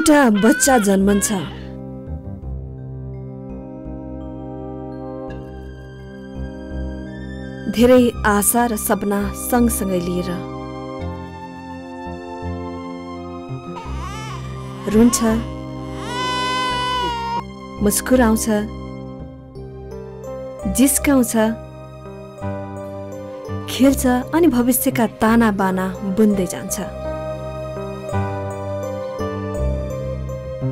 एउटा बच्चा जन्मन्छ। धेरै आशा र सपना सँगसँगै लिएर रुन्छ, मुस्कुराउँछ, जिस्काउँछ, खेल्छ अनि भविष्यका ताना बाना बुन्दै जान्छ।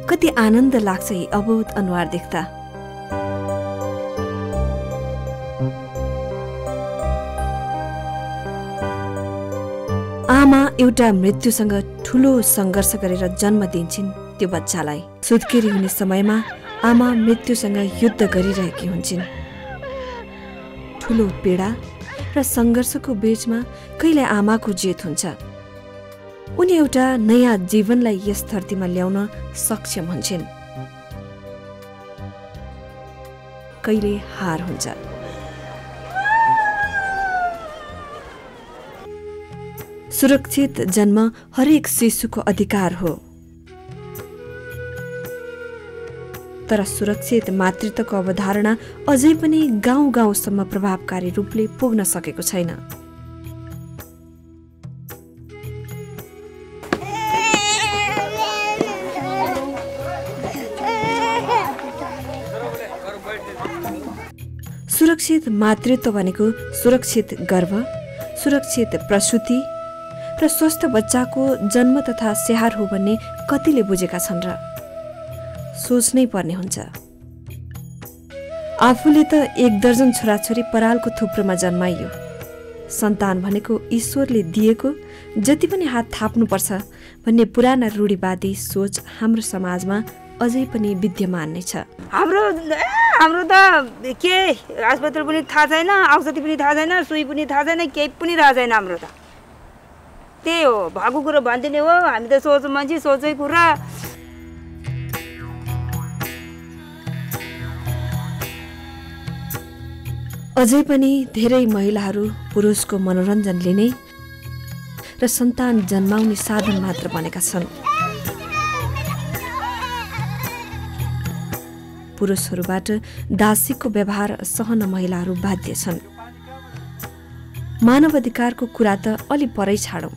कति आनन्द लाग्छ यी अबोध अनुहार देख्दा। आमा एउटा मृत्युसँग ठूलो संघर्ष गरेर जन्म दिन्छन् त्यो बच्चालाई। सुत्केरी हुने समयमा आमा मृत्युसँग युद्ध गरिरहेकी हुन्छन्। ठूलो पीडा र संघर्षको बीचमा कहिले आमाको जित हुन्छ। उनी एउटा नयाँ जीवनलाई यस धरतीमा ल्याउन सक्षम हुन्छन्। कहिले हार हुन्छ। सुरक्षित जन्म हरेक शिशुको अधिकार हो, तर सुरक्षित मातृत्वको अवधारणा अझै पनि गाउँ गाउँसम्म प्रभावकारी रूपले पुग्न सकेको छैन। सुरक्षित मातृत्व भनेको सुरक्षित गर्भ, सुरक्षित प्रसूति र स्वस्थ बच्चाको जन्म तथा स्याहार हो भन्ने कतिले बुझेका छन् र सोच्नै पर्ने हुन्छ। आफूले त 1 दर्जन छोराछोरी परालको थुप्रोमा जन्माइयो। सन्तान भनेको ईश्वरले दिएको, जति पनि हात थाप्नुपर्छ भन्ने पुराना रूढिवादी सोच हाम्रो समाजमा अझै पनि विद्यमान नै छ। हाम्रो त के अस्पताल पनि थाहा छैन, औषधि पनि थाहा छैन, सुई पनि थाहा छैन, केही पनि थाहा छैन। हाम्रो त त्यही हो, भएको कुरो भनिदिने हो। हामी त सोच मान्छे सोचै कुरा। अझै पनि धेरै महिलाहरू पुरुषको मनोरञ्जन लिने र सन्तान जन्माउने साधन मात्र बनेका छन्। पुरुषहरूबाट दासीको व्यवहार सहन महिलाहरू बाध्य छन्। मानव अधिकारको कुरा त अलि परै छाडौं।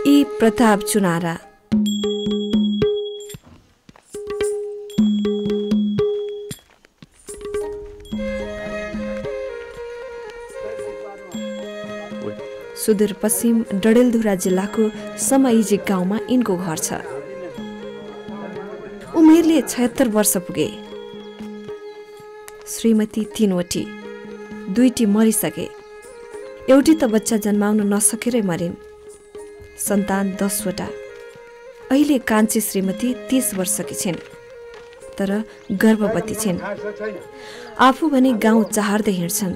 यी प्रताप चुनारा सुदूरपश्चिम डडेलधुरा जिल्लाको समैजी गाउँमा यिनको घर छ। उमेरले 76 वर्ष पुगे। श्रीमती 3वटी, 2टी मरिसके। एउटी त बच्चा जन्माउन नसकेरै मरिन्। सन्तान 10वटा। अहिले कान्छी श्रीमती 30 वर्षकी छिन्, तर गर्भवती छिन्। आफू भने गाउँ चाहर्दै हिँड्छन्।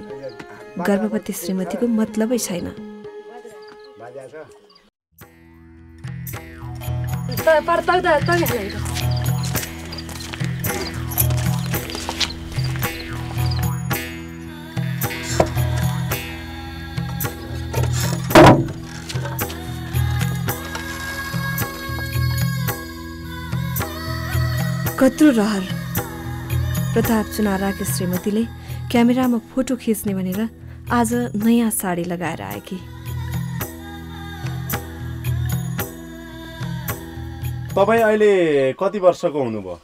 गर्भवती श्रीमतीको मतलबै छैन। कत्रो रहर। प्रताप चुनाराकी श्रीमतीले क्यामेरामा फोटो खिच्ने भनेर आज नयाँ साडी लगाएर आएकी। तपाईँ अहिले कति वर्षको हुनुभयो?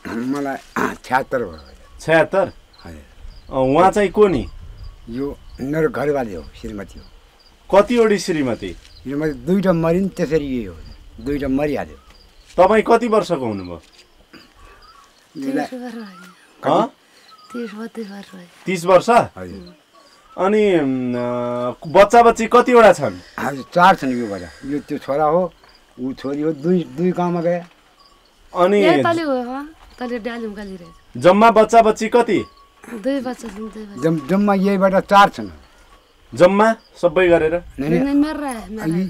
मलाई 76 भयो। 76? उहाँ चाहिँ को नि? यो मेरो घरवाली हो, श्रीमती हो। कतिवटी श्रीमती? श्रीमती 2टा मरिन्, त्यसरी यो 2टा मरिहाल्यो। तपाईँ कति वर्षको हुनुभयो? 30 वर्ष? अनि बच्चा बच्ची कतिवटा छन्? 4 छन्। यो बच्चा, यो त्यो छोरा हो, ऊ छोरी हो। दुई गाउँमा गए। अनि जम्मा बच्चा बच्ची कति? 2 बच्चा छन्। जम्मा यहीबाट 4 छन्। जम्मा सबै गरेर?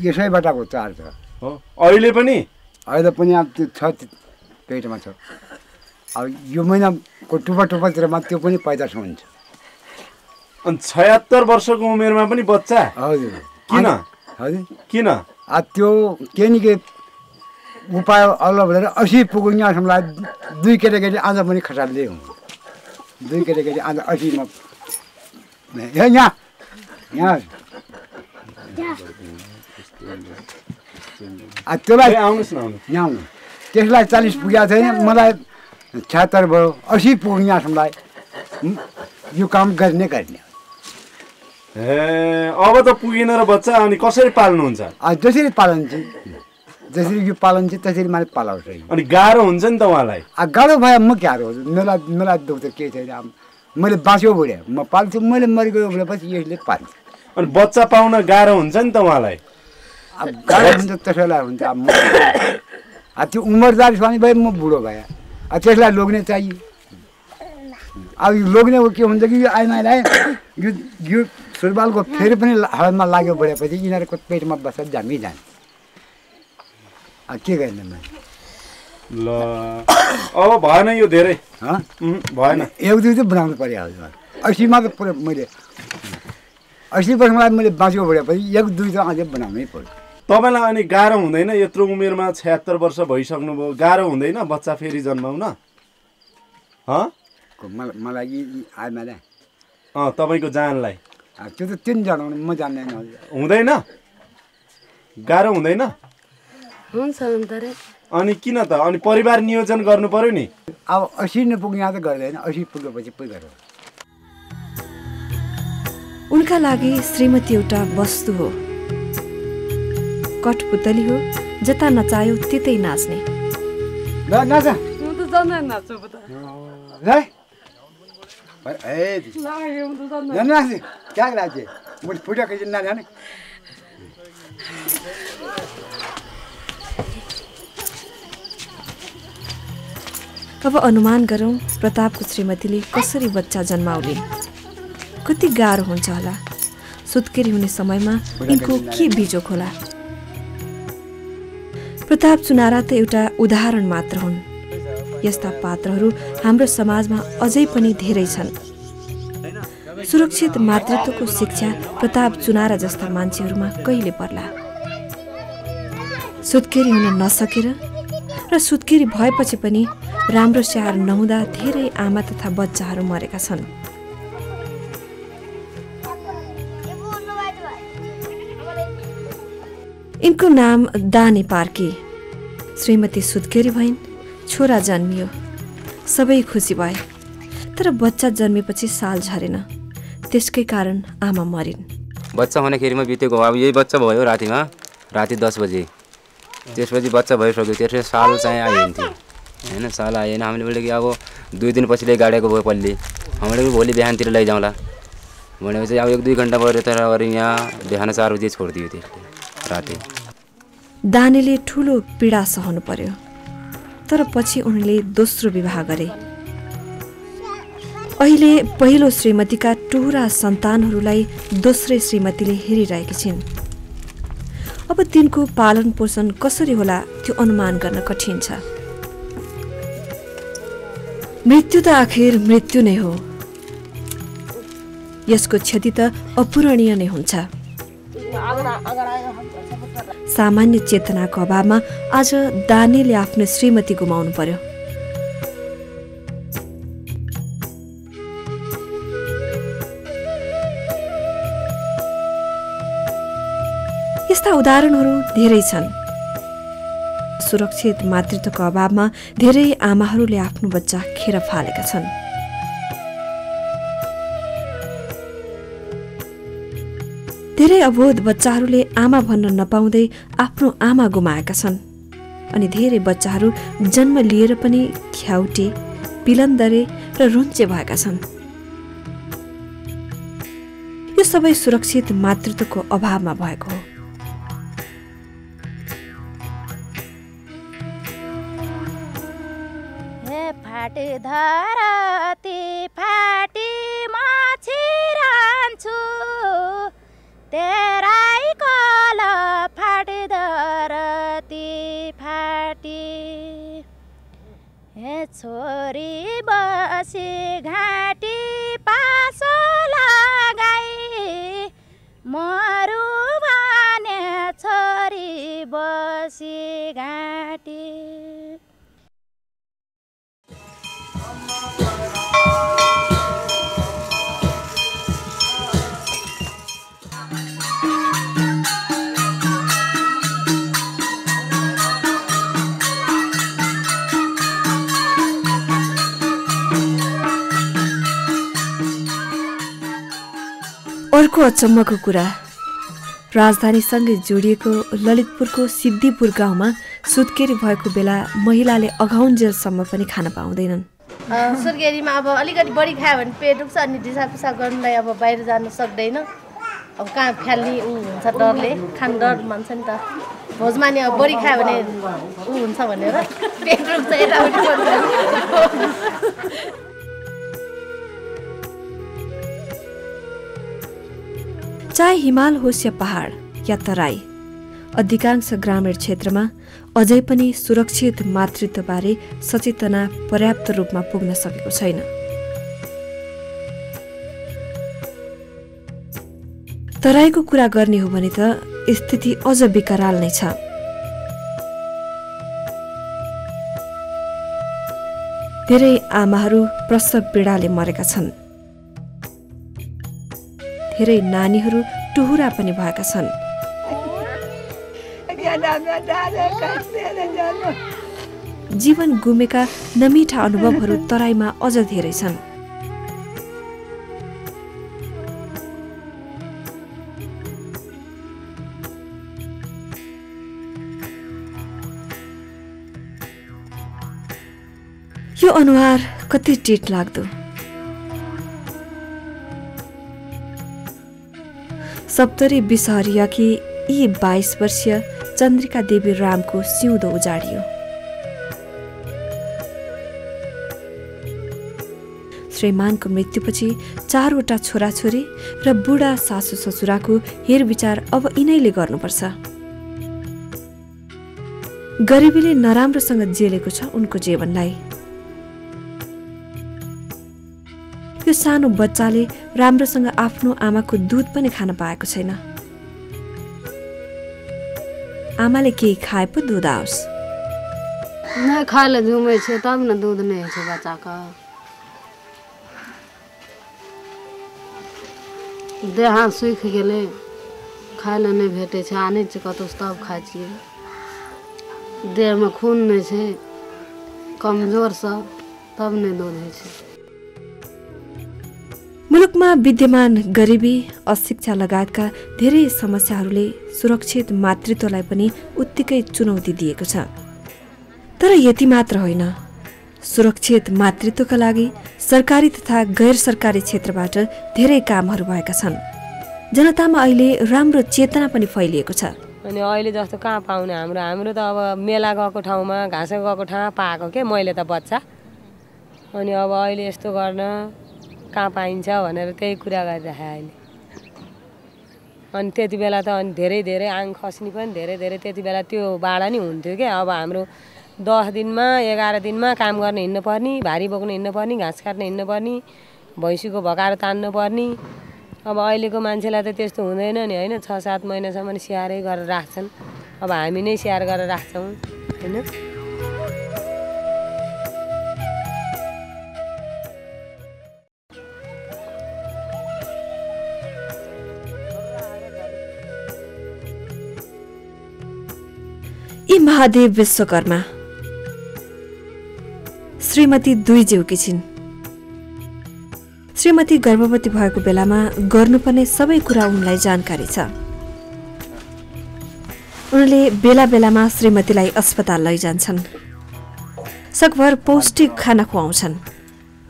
यसैबाटको 4 छ। हो, अहिले पनि? अहिले पनि अब त्यो छ, पेटमा छ। अब यो महिनाको टुपातिरमा त्यो पनि पैदास हुन्छ। अनि 76 वर्षको उमेरमा पनि बच्चा? हजुर। किन? हजुर किन? त्यो के नि के उपाय अल्ल भनेर 80 पुग्यो यहाँसम्मलाई 2 केटाकेटी आज पनि खसाल्दै हुँ 2 केटाकेटी आज 80 मा यहाँ त्यसलाई आउनुहोस् न यहाँ आउनु त्यसलाई 40 पुगेको छैन मलाई 76 भयो 80 पुग्यो यहाँसम्मलाई यो काम गर्ने ए अब त पुगेन र बच्चा अनि कसरी पाल्नुहुन्छ? जसरी पालन चाहिँ जसरी यो पालन चाहिँ त्यसरी मैले पालाउँछ अनि गाह्रो हुन्छ नि त उहाँलाई। गाह्रो भयो म क्या हो मलाई दुःख त केही छैन मैले बाँच्यो बुढ्या म पाल्छु मैले मरिगयो भनेपछि यसले पाल्छ। अनि बच्चा पाउन गाह्रो हुन्छ नि त उहाँलाई। अब गाह्रो हुन्छ त्यसैलाई हुन्छ त्यो उमरदार स्वामी भए म बुढो भएँ त्यसलाई लोग्ने चाहियो। अब यो लोग्ने हो के हुन्छ कि यो आइमाईलाई यो सुरबालको फेरि पनि हालमा लाग्यो बढेपछि यिनीहरूको पेटमा बसेर जामी जान्छ। के गर्ने मैले ल अब भएन यो धेरै भएन 1-2 चाहिँ बनाउनु पर्यो हजुर 80 मा त पुरा मैले 80 वर्षमा मैले बाँच्यो बढेपछि 1-2 चाहिँ अझै बनाउनै पर्यो। तपाईँलाई अनि गाह्रो हुँदैन यत्रो उमेरमा 76 वर्ष भइसक्नुभयो गाह्रो हुँदैन बच्चा फेरि जन्माउन? मलाई आइमाले तपाईँको जानलाई त्यो त 3 जनाउनु म जान्दैन हुँदैन गाह्रो हुँदैन? हुन्छ अनि किन त अनि परिवार नियोजन गर्नु पर्यो नि। अब 80 नपुग्ने त गर्दैन 80 पुगेपछि पुइ गर्यो। उनका लागि श्रीमती एउटा वस्तु हो कठपुतली हो जता नचायो त्यतै नाच्ने। नाच म त जान्दैन नाच्छु पो त नाच क्या नाचे मुझे फुटा के ना जाने अब अनुमान गरौँ प्रतापको श्रीमतीले कसरी बच्चा जन्माउलिन्। कति गाह्रो हुन्छ होला सुत्केरी हुने समयमा यिनको के बिजोक होला। प्रताप चुनारा त एउटा उदाहरण मात्र हुन्। यस्ता पात्रहरू हाम्रो समाजमा अझै पनि धेरै छन्। सुरक्षित मातृत्वको शिक्षा प्रताप चुनारा जस्ता मान्छेहरूमा कहिले पर्ला? सुत्केरी हुन नसकेर र सुत्केरी भएपछि पनि राम्रो स्याहार नहुँदा धेरै आमा तथा बच्चाहरू मरेका छन्। यिनको नाम दाने पार्की। श्रीमती सुत्केरी भइन्, छोरा जन्मियो, सबै खुसी भए। तर बच्चा जन्मेपछि साल झरेन, त्यसकै कारण आमा मरिन्। बच्चा हुँदाखेरिमा बितेको अब यही बच्चा भयो राति 10 बजे त्यसपछि बच्चा भइसक्यो त्यसपछि साल चाहिँ आइन्थ्यो होइन। साल आएन हामीले बोल्यो कि अब 2 दिनपछि गाडेको भयो पल्ली हामीले भोलि बिहानतिर लैजाउँला भनेपछि अब 1-2 घन्टा भयो तर यहाँ बिहान 4 बजे छोडिदियो त्यसले राति। दानेले ठुलो पीडा सहनु पर्यो तर पछि उनले दोस्रो विवाह गरे। अहिले पहिलो श्रीमतीका टुहुरा सन्तानहरूलाई दोस्रै श्रीमतीले हेरिरहेकी छिन्। अब तिनको पालन पोषण कसरी होला त्यो अनुमान गर्न कठिन छ। मृत्यु त आखिर मृत्यु नै हो, यसको क्षति त अपूरणीय नै हुन्छ। सामान्य चेतनाको अभावमा आज दानेले आफ्नो श्रीमती गुमाउनु पर्यो। यस्ता उदाहरणहरू धेरै छन्। सुरक्षित मातृत्वको अभावमा धेरै आमाहरूले आफ्नो बच्चा खेर फालेका छन्। धेरै अबोध बच्चाहरूले आमा भन्न नपाउँदै आफ्नो आमा गुमाएका छन् अनि धेरै बच्चाहरू जन्म लिएर पनि ख्याउटे, पिलन्दरे र रुन्चे भएका छन्। यो सबै सुरक्षित मातृत्वको अभावमा भएको हो। फाटी धरती फाटी माछिरहन्छु तेराई कल फाटी धरती फाटी हे छोरी बसी घाँटी पासो लगाई मरु भने बसी घाँटी अर्को अचम्मको कुरा, राजधानीसँगै जोडिएको ललितपुरको सिद्धिपुर गाउँमा सुत्केरी भएको बेला महिलाले अघाउन्जेलसम्म पनि खान पाउँदैनन्। सुत्केरीमा अब अलिकति बढी खायो भने पेट दुख्छ अनि दिसा पिसाब गर्नलाई अब बाहिर जानु सक्दैन। अब कहाँ फ्याल्ने ऊ हुन्छ डरले, खान डर मान्छ नि त। भोजमा नि अब बढी खायो भने ऊ हुन्छ भनेर पेट दुख्छ यताउति। चाहे हिमाल होस् या पहाड या तराई, अधिकांश ग्रामीण क्षेत्रमा अझै पनि सुरक्षित मातृत्वबारे सचेतना पर्याप्त रूपमा पुग्न सकेको छैन। तराईको कुरा गर्ने हो भने त स्थिति अझ विकराल नै छ। धेरै आमाहरू प्रसव पीडाले मरेका छन्। धेरै नानीहरू टुहुरा पनि भएका छन्। जीवन गुमेका नमिठा अनुभवहरू तराईमा अझ धेरै छन्। यो अनुहार कति टिट लाग्दो। सप्तरी बिसहरियाकी यी 22 वर्षीय चन्द्रिका देवी रामको सिउँदो उजाडियो। श्रीमानको मृत्युपछि 4वटा छोराछोरी र बुढा सासू ससुराको हेरविचार अब यिनैले गर्नुपर्छ। गरिबीले नराम्रोसँग जेलेको छ उनको जीवनलाई। यो सानो बच्चाले राम्रोसँग आफ्नो आमाको दुध पनि खान पाएको छैन। आमाले केही खाए पो दुध आओस्। नहीं खाए झुमै छै तब न दूध नहीं है बच्चा का। देह हाथ सूख गेलै, खाए नहीं भेटे छै। आने छै कतौ तब खाइ छियै। देह में खून नहीं छै, कमजोर सा तब नहीं दूध है छै। मुलुकमा विद्यमान गरिबी, अशिक्षा लगायतका धेरै समस्याहरूले सुरक्षित मातृत्वलाई पनि उत्तिकै चुनौती दिएको छ। तर यति मात्र होइन, सुरक्षित मातृत्वका लागि सरकारी तथा गैर सरकारी क्षेत्रबाट धेरै कामहरू भएका छन्। जनतामा अहिले राम्रो चेतना पनि फैलिएको छ। अनि अहिले जस्तो कहाँ पाउने, हाम्रो त अब मेला गएको ठाउँमा घाँस गएको ठाउँमा पाएको के मैले त बच्चा। अनि अब अहिले यस्तो गर्न कहाँ पाइन्छ भनेर त्यही कुरा गरिराखे अहिले। अनि त्यति बेला त अनि धेरै आङ खस्नी पनि धेरै त्यति बेला त्यो बाढा नि हुन्थ्यो क्या। अब हाम्रो 10 दिनमा 11 दिनमा काम गर्ने हिँड्नु पर्ने, भारी बोक्नु हिँड्नु पर्ने, घाँस काट्न हिँड्नु पर्ने, भैँसीको भकारो तान्नु पर्ने। अब अहिलेको मान्छेलाई त त्यस्तो हुँदैन नि होइन। 6-7 महिनासम्म स्याहारै गरेर राख्छन्। अब हामी नै स्याहार गरेर राख्छौँ होइन। यी महादेव विश्वकर्मा श्रीमती 2 जेउकी छिन्। श्रीमती गर्भवती भएको बेलामा गर्नुपर्ने सबै कुरा उनलाई जानकारी छ। उनले बेला बेलामा श्रीमतीलाई अस्पताल लैजान्छन्। सकभर पौष्टिक खाना खुवाउँछन्,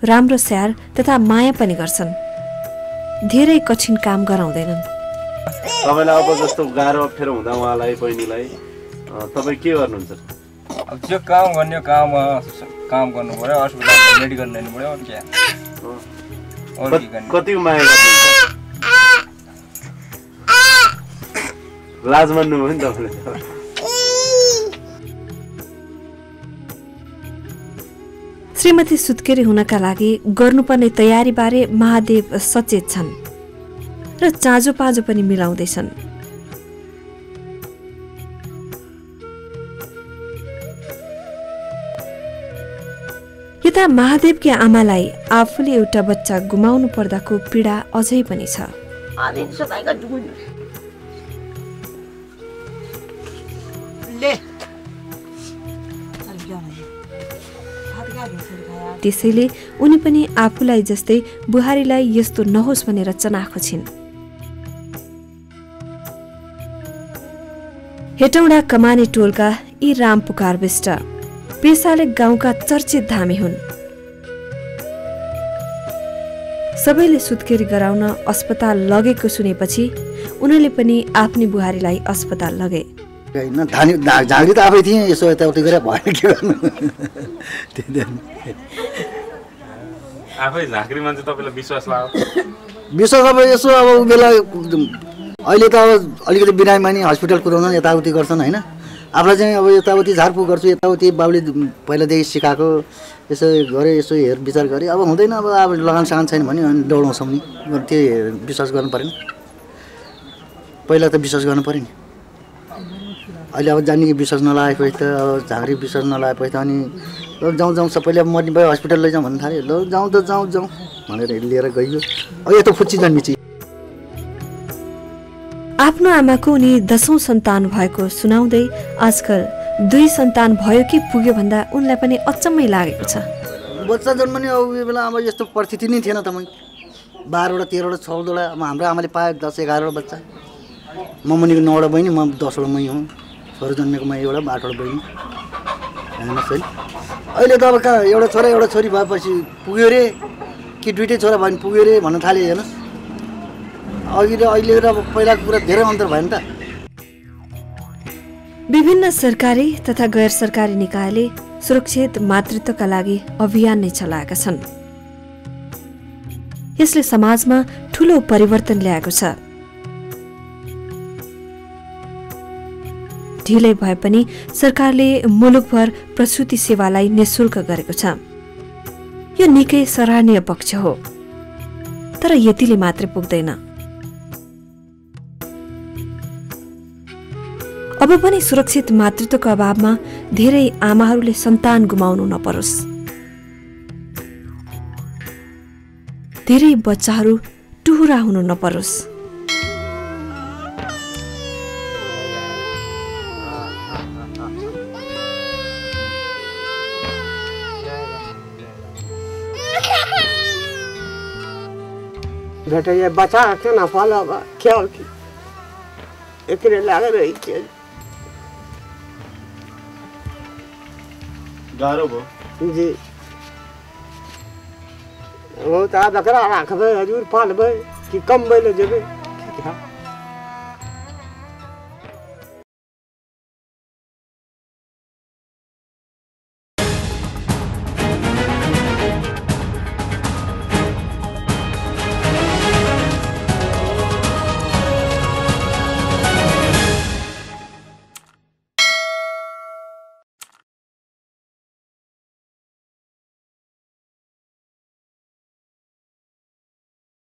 राम्रो स्याहार तथा माया पनि गर्छन्। धेरै कठिन काम गराउँदैनन्। तपाईलाई अब जस्तो गाह्रो अप्ठ्यारो हुँदा उहाँलाई बहिनीलाई तपाईँ के गर्नुहुन्छ? अब जो काम गर्ने काम गर्नु पर्यो, अस्पताल मेडिकल ल्याउनु पर्यो। और क्या कतिको माया गर्नुहुन्छ? लाज मान्नु भयो नि तपाईँले। श्रीमती सुत्केरी हुनका लागि गर्नुपर्ने तयारीबारे महादेव सचेत छन् र चाँजो पाँजो पनि मिलाउँदैछन्। पिता महादेवकी आमालाई आफूले एउटा बच्चा गुमाउनु पर्दाको पीडा अझै पनि छ। त्यसैले उनी पनि आफूलाई जस्तै बुहारीलाई यस्तो नहोस् भनेर चनाखो छिन्। हेटौँडा कमाने टोलका यी राम पुकार विष्ट पेसाले गाउँका चर्चित धामी हुन्। सबैले सुत्केरी गराउन अस्पताल लगेको सुनेपछि उनीहरूले पनि आफ्नी बुहारीलाई अस्पताल लगे। झाँक्री त आफै थिएँ, यसो यताउति गरेर भएन के गर्नु। आफै झाँक्री मान्छे तपाईँलाई विश्वास लाग्यो? विश्वास अब यसो अब बेला अहिले त अब अलिकति बिरामीमा नि हस्पिटल कुदाउँछन्, यताउति गर्छन् होइन। आफूलाई चाहिँ अब यताउति झारफुक गर्छु, यताउति बाबुले पहिलादेखि सिकाएको यसो गरेँ, यसो हेर विचार गरेँ। अब हुँदैन, अब लगान सागान छैन भने अनि दौडाउँछौँ नि, त्यो विश्वास गर्नु पऱ्यो नि। पहिला त विश्वास गर्नु पऱ्यो नि। अहिले अब जाने कि विश्वास नलागेपछि त अब झाँक्री विश्वास नलागेपछि त अनि जाउँ जाउँ सबैले अब मर्ने भयो हस्पिटल लैजाउँ भन्नु थाल्यो। ल जाउँ त जाउँ जाउँ भनेर लिएर गइयो। अब यता फुच्ची जन्मिची। आफ्नो आमाको उनी 10औं सन्तान भएको सुनाउँदै आजकल 2 सन्तान भयो कि पुग्यो भन्दा उनलाई पनि अचम्मै लागेको छ। बच्चा जन्मने अब यो बेला अब यस्तो परिस्थिति नै थिएन त। 12वटा 13वटा 14वटा अब हाम्रो आमाले पायो 10-11वटा बच्चा। म मुनिको 9वटा बहिनी, म 10वटा मै हुँ। छोरा जन्मेको मै एउटा 8वटा बहिनी हेर्नुहोस् है। अहिले त अब कहाँ एउटा छोरा एउटा छोरी भएपछि पुग्यो रे कि दुइटै छोरा भयो भने पुग्यो रे भन्न थाल्यो। हेर्नुहोस् अहिले र पहिलाको कुरा धेरै अन्तर भयो नि त। विभिन्न सरकारी तथा गैर सरकारी निकायले सुरक्षित मातृत्वका लागि अभियान नै चलाएका छन्। यसले समाजमा ठूलो परिवर्तन ल्याएको छ। ढिलै भए पनि सरकारले मुलुकभर प्रसुति सेवालाई निःशुल्क गरेको छ। यो निकै सराहनीय पक्ष हो, तर यतिले मात्र पुग्दैन। अब पनि सुरक्षित मातृत्वको अभावमा धेरै आमाहरूले सन्तान गुमाउनु नपरोस्। धेरै बच्चाहरू टुहुरा हुनु नपरोस्। बेटा ये बचा के ना पाला क्या होती एकरे लागे रही के गाह्रो भयो जी। वो ता बकरा राख भाई हजूर पाल भाई कि कम भाई ले जेबे क्या